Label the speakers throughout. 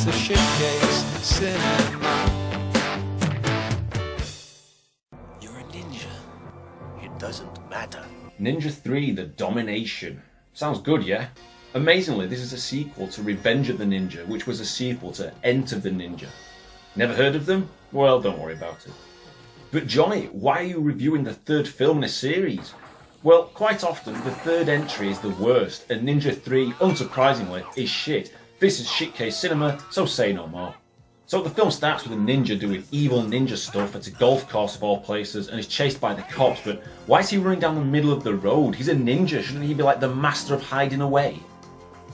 Speaker 1: the Shitcase Cinema.
Speaker 2: You're a ninja. It doesn't matter.
Speaker 3: Ninja 3, The Domination. Sounds good, yeah? Amazingly, this is a sequel to Revenge of the Ninja, which was a sequel to Enter the Ninja. Never heard of them? Well, don't worry about it. But Johnny, why are you reviewing the third film in a series? Well, quite often, the third entry is the worst, and Ninja 3, unsurprisingly, is shit. This is Shitcase Cinema, so say no more. So the film starts with a ninja doing evil ninja stuff at a golf course of all places and is chased by the cops, but why is he running down the middle of the road? He's a ninja, shouldn't he be like the master of hiding away?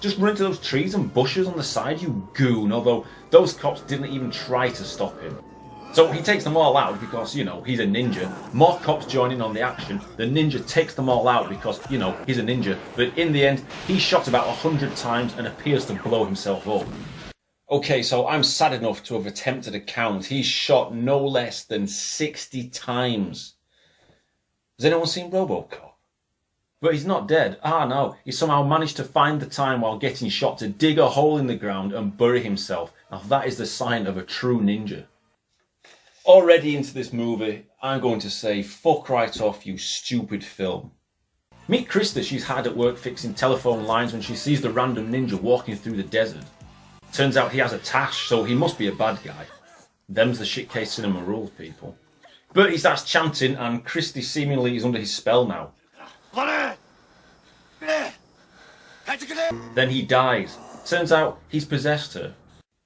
Speaker 3: Just run into those trees and bushes on the side, you goon, although those cops didn't even try to stop him. So he takes them all out because, you know, he's a ninja. More cops join in on the action. The ninja takes them all out because, you know, he's a ninja. But in the end, he's shot about 100 times and appears to blow himself up. Okay, so I'm sad enough to have attempted a count. He's shot no less than 60 times. Has anyone seen RoboCop? But he's not dead. Ah, no. He somehow managed to find the time while getting shot to dig a hole in the ground and bury himself. Now that is the sign of a true ninja. Already into this movie, I'm going to say, fuck right off, you stupid film. Meet Christy. She's hard at work fixing telephone lines when she sees the random ninja walking through the desert. Turns out he has a tash, so he must be a bad guy. Them's the Shitcase Cinema rules, people. But he starts chanting, and Christy seemingly is under his spell now. Then he dies. Turns out he's possessed her.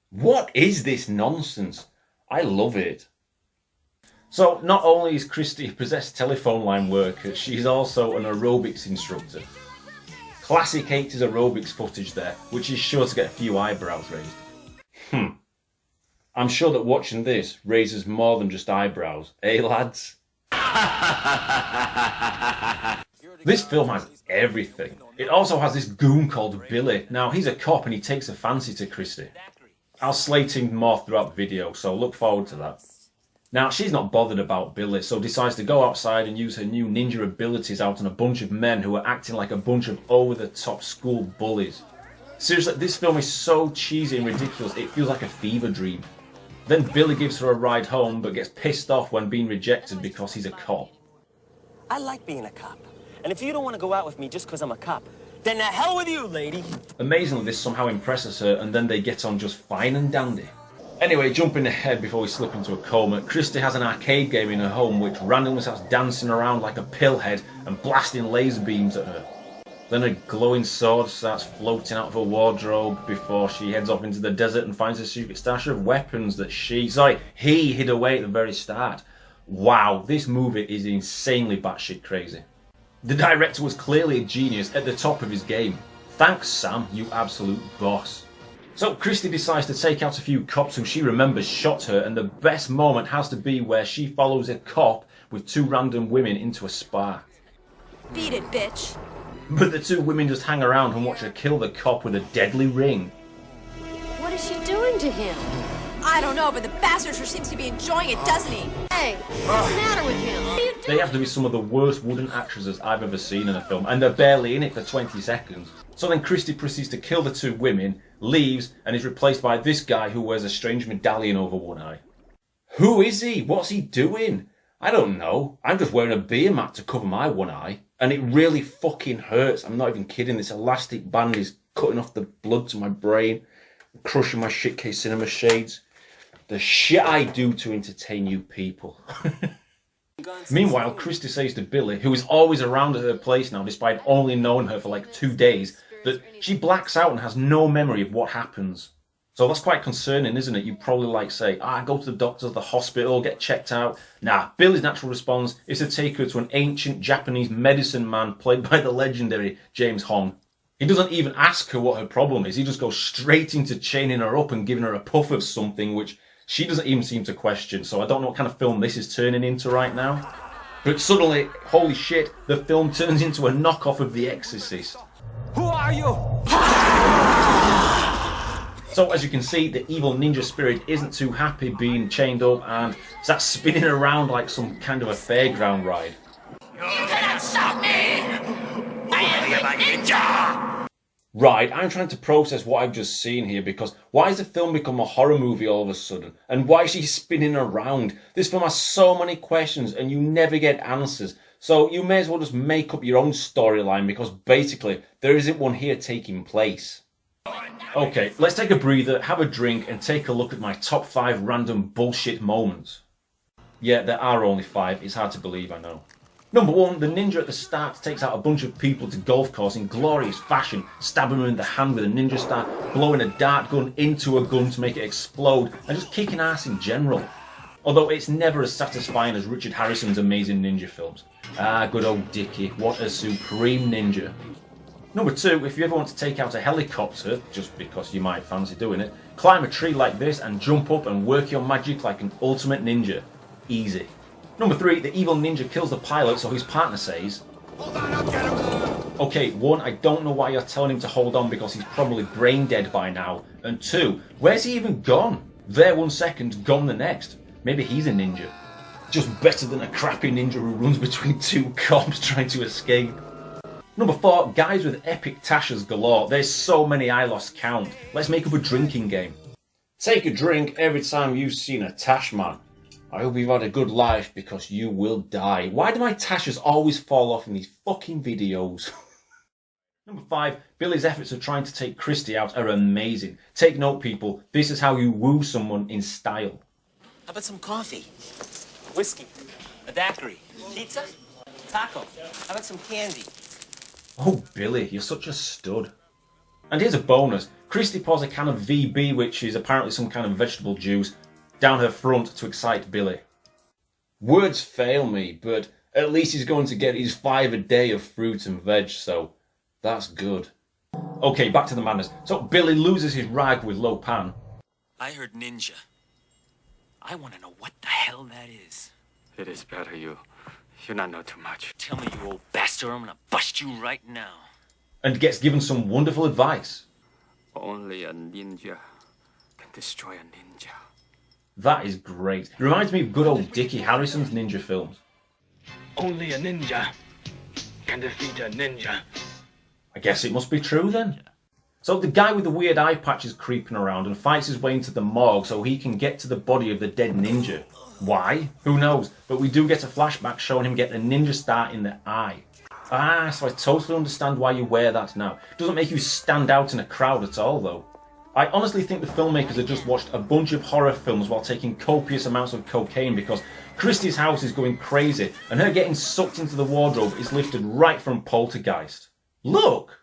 Speaker 3: What is this nonsense? I love it. So not only is Christy a possessed telephone line worker, she's also an aerobics instructor. Classic 80s aerobics footage there, which is sure to get a few eyebrows raised. I'm sure that watching this raises more than just eyebrows, eh lads? This film has everything. It also has this goon called Billy. Now he's a cop and he takes a fancy to Christy. I'll slate him more throughout the video, so look forward to that. Now, she's not bothered about Billy, so decides to go outside and use her new ninja abilities out on a bunch of men who are acting like a bunch of over-the-top school bullies. Seriously, this film is so cheesy and ridiculous, it feels like a fever dream. Then Billy gives her a ride home, but gets pissed off when being rejected because he's a cop.
Speaker 4: I like being a cop. And if you don't want to go out with me just because I'm a cop, then the hell with you, lady! Amazingly,
Speaker 3: this somehow impresses her, and then they get on just fine and dandy. Anyway, jumping ahead before we slip into a coma, Christy has an arcade game in her home which randomly starts dancing around like a pillhead and blasting laser beams at her. Then a glowing sword starts floating out of her wardrobe before she heads off into the desert and finds a secret stash of weapons that he hid away at the very start. Wow, this movie is insanely batshit crazy. The director was clearly a genius at the top of his game. Thanks, Sam, you absolute boss. So Christy decides to take out a few cops who she remembers shot her, and the best moment has to be where she follows a cop with two random women into a spa.
Speaker 5: Beat it, bitch.
Speaker 3: But the two women just hang around and watch her kill the cop with a deadly ring.
Speaker 5: What is she doing to him? I don't know, but the bastard sure seems to be enjoying it, doesn't he? Hey, what's the matter with him?
Speaker 3: They have to be some of the worst wooden actresses I've ever seen in a film, and they're barely in it for 20 seconds. So then Christy proceeds to kill the two women, leaves, and is replaced by this guy who wears a strange medallion over one eye. Who is he? What's he doing? I don't know. I'm just wearing a beer mat to cover my one eye, and it really fucking hurts. I'm not even kidding. This elastic band is cutting off the blood to my brain, crushing my Shitcase Cinema shades. The shit I do to entertain you people. Meanwhile, Christy says to Billy, who is always around at her place now despite only knowing her for like 2 days, that she blacks out and has no memory of what happens. So that's quite concerning, isn't it? You'd probably say, go to the doctor, the hospital, get checked out. Nah, Billy's natural response is to take her to an ancient Japanese medicine man played by the legendary James Hong. He doesn't even ask her what her problem is, he just goes straight into chaining her up and giving her a puff of something which she doesn't even seem to question, so I don't know what kind of film this is turning into right now. But suddenly, holy shit, the film turns into a knockoff of The Exorcist.
Speaker 4: Who are you?
Speaker 3: So as you can see, the evil ninja spirit isn't too happy being chained up and starts spinning around like some kind of a fairground ride.
Speaker 2: You cannot stop me! I am a ninja!
Speaker 3: Right, I'm trying to process what I've just seen here, because why has the film become a horror movie all of a sudden? And why is she spinning around? This film has so many questions and you never get answers. So you may as well just make up your own storyline, because basically there isn't one here taking place. Okay, let's take a breather, have a drink and take a look at my top 5 random bullshit moments. Yeah, there are only 5, it's hard to believe, I know. Number 1, the ninja at the start takes out a bunch of people to golf course in glorious fashion, stabbing them in the hand with a ninja star, blowing a dart gun into a gun to make it explode, and just kicking ass in general. Although it's never as satisfying as Richard Harrison's amazing ninja films. Ah, good old Dickie, what a supreme ninja. Number 2, if you ever want to take out a helicopter, just because you might fancy doing it, climb a tree like this and jump up and work your magic like an ultimate ninja. Easy. Number 3, the evil ninja kills the pilot, so his partner says, "Hold on, I'll get him." Okay, 1, I don't know why you're telling him to hold on, because he's probably brain dead by now. And 2, where's he even gone? There 1 second, gone the next. Maybe he's a ninja. Just better than a crappy ninja who runs between 2 cops trying to escape. Number 4, guys with epic tashes galore. There's so many I lost count. Let's make up a drinking game. Take a drink every time you've seen a tash man. I hope you've had a good life, because you will die. Why do my tashes always fall off in these fucking videos? Number 5, Billy's efforts of trying to take Christy out are amazing. Take note, people, this is how you woo someone in style.
Speaker 4: How about some coffee? Whiskey? A daiquiri? Pizza? Taco? How about some candy?
Speaker 3: Oh, Billy, you're such a stud. And here's a bonus. Christy pours a can of VB, which is apparently some kind of vegetable juice, down her front to excite Billy. Words fail me, but at least he's going to get his 5 a day of fruit and veg, so that's good. Okay, back to the madness. So Billy loses his rag with Lo Pan.
Speaker 2: I heard ninja. I want to know what the hell that is.
Speaker 6: It is better you not know too much.
Speaker 2: Tell me, you old bastard, or I'm gonna bust you right now.
Speaker 3: And gets given some wonderful advice.
Speaker 6: Only a ninja can destroy a ninja.
Speaker 3: That is great. It reminds me of good old Dickie Harrison's ninja films.
Speaker 7: Only a ninja can defeat a ninja.
Speaker 3: I guess it must be true then. So the guy with the weird eye patch is creeping around and fights his way into the morgue so he can get to the body of the dead ninja. Why? Who knows? But we do get a flashback showing him get the ninja star in the eye. Ah, so I totally understand why you wear that now. It doesn't make you stand out in a crowd at all though. I honestly think the filmmakers had just watched a bunch of horror films while taking copious amounts of cocaine, because Christy's house is going crazy and her getting sucked into the wardrobe is lifted right from Poltergeist. Look!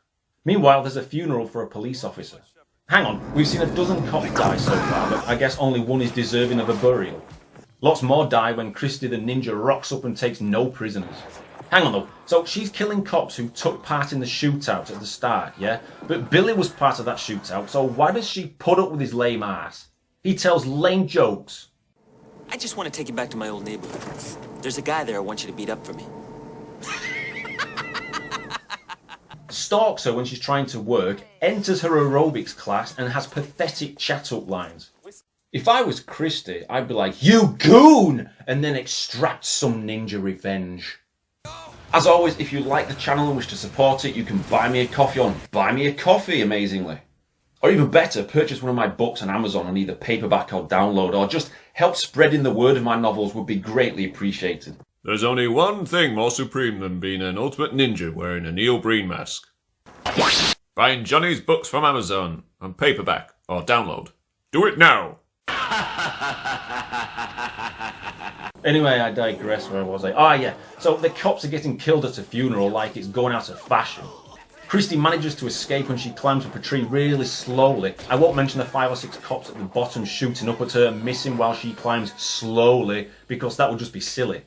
Speaker 3: Meanwhile, there's a funeral for a police officer. Hang on, we've seen a dozen cops die so far, but I guess only 1 is deserving of a burial. Lots more die when Christy the ninja rocks up and takes no prisoners. Hang on though, so she's killing cops who took part in the shootout at the start, yeah? But Billy was part of that shootout, so why does she put up with his lame ass? He tells lame jokes.
Speaker 4: I just want to take you back to my old neighborhood. There's a guy there I want you to beat up for me.
Speaker 3: Stalks her when she's trying to work, enters her aerobics class and has pathetic chat-up lines. If I was Christy, I'd be like, "You goon!" and then extract some ninja revenge. As always, if you like the channel and wish to support it, you can buy me a coffee on Buy Me a Coffee, amazingly. Or even better, purchase one of my books on Amazon on either paperback or download, or just help spreading the word of my novels would be greatly appreciated.
Speaker 8: There's only one thing more supreme than being an ultimate ninja wearing a Neil Breen mask. Find Johnny's books from Amazon on paperback or download. Do it now!
Speaker 3: Anyway, I digress. Where was I? Ah, yeah. So the cops are getting killed at a funeral like it's going out of fashion. Christy manages to escape when she climbs up a tree really slowly. I won't mention the 5 or 6 cops at the bottom shooting up at her and missing while she climbs slowly, because that would just be silly.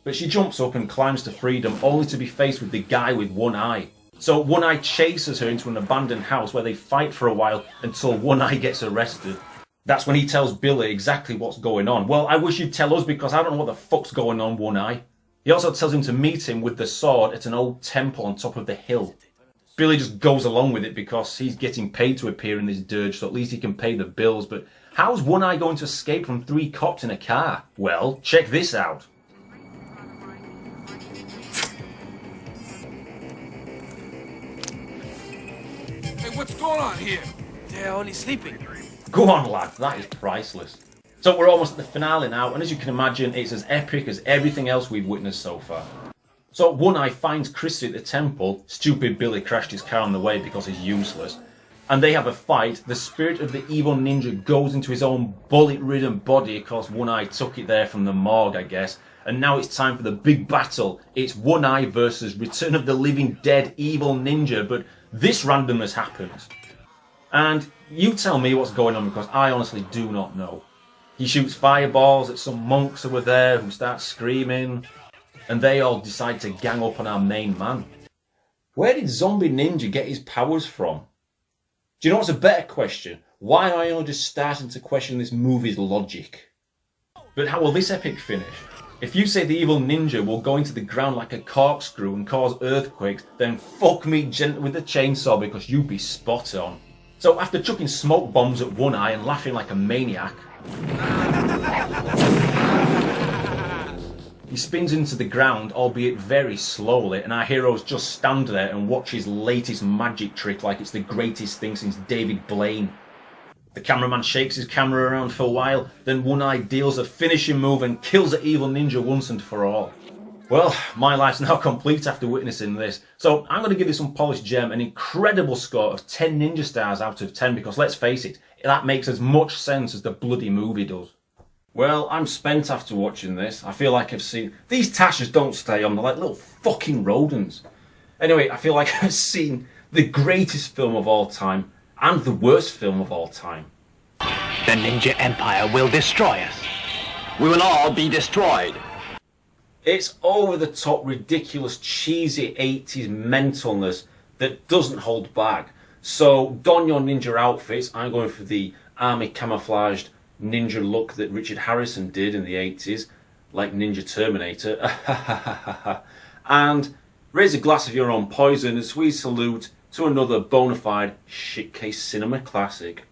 Speaker 3: But she jumps up and climbs to freedom, only to be faced with the guy with 1 eye. So 1 Eye chases her into an abandoned house where they fight for a while until 1 Eye gets arrested. That's when he tells Billy exactly what's going on. Well, I wish you'd tell us, because I don't know what the fuck's going on, 1 Eye. He also tells him to meet him with the sword at an old temple on top of the hill. Billy just goes along with it because he's getting paid to appear in this dirge, so at least he can pay the bills. But how's 1 Eye going to escape from 3 cops in a car? Well, check this out.
Speaker 2: Hey,
Speaker 1: What's going on here? They're only sleeping.
Speaker 3: Go on, lad, that is priceless. So we're almost at the finale now, and as you can imagine, it's as epic as everything else we've witnessed so far. So One Eye finds Christy at the temple. Stupid Billy crashed his car on the way because he's useless. And they have a fight. The spirit of the evil ninja goes into his own bullet-ridden body. Of course, One Eye took it there from the morgue, I guess. And now it's time for the big battle. It's One Eye versus Return of the Living Dead evil ninja. But this randomness happens. And you tell me what's going on, because I honestly do not know. He shoots fireballs at some monks who were there, who start screaming. And they all decide to gang up on our main man. Where did Zombie Ninja get his powers from? Do you know what's a better question? Why am I only just starting to question this movie's logic? But how will this epic finish? If you say the evil ninja will go into the ground like a corkscrew and cause earthquakes, then fuck me gently with a chainsaw, because you'd be spot on. So after chucking smoke bombs at One Eye and laughing like a maniac, he spins into the ground, albeit very slowly, and our heroes just stand there and watch his latest magic trick like it's the greatest thing since David Blaine. The cameraman shakes his camera around for a while, then One Eye deals a finishing move and kills the evil ninja once and for all. Well, my life's now complete after witnessing this, so I'm going to give this unpolished gem an incredible score of 10 ninja stars out of 10, because let's face it, that makes as much sense as the bloody movie does. Well, I'm spent after watching this. I feel like I've seen... These tashers don't stay on, they're like little fucking rodents. Anyway, I feel like I've seen the greatest film of all time and the worst film of all time.
Speaker 7: The Ninja Empire will destroy us.
Speaker 6: We will all be destroyed.
Speaker 3: It's over-the-top, ridiculous, cheesy 80s mentalness that doesn't hold back. So, don your ninja outfits. I'm going for the army camouflaged ninja look that Richard Harrison did in the 80s, like Ninja Terminator. And raise a glass of your own poison as we salute to another bona fide Shitcase cinema classic.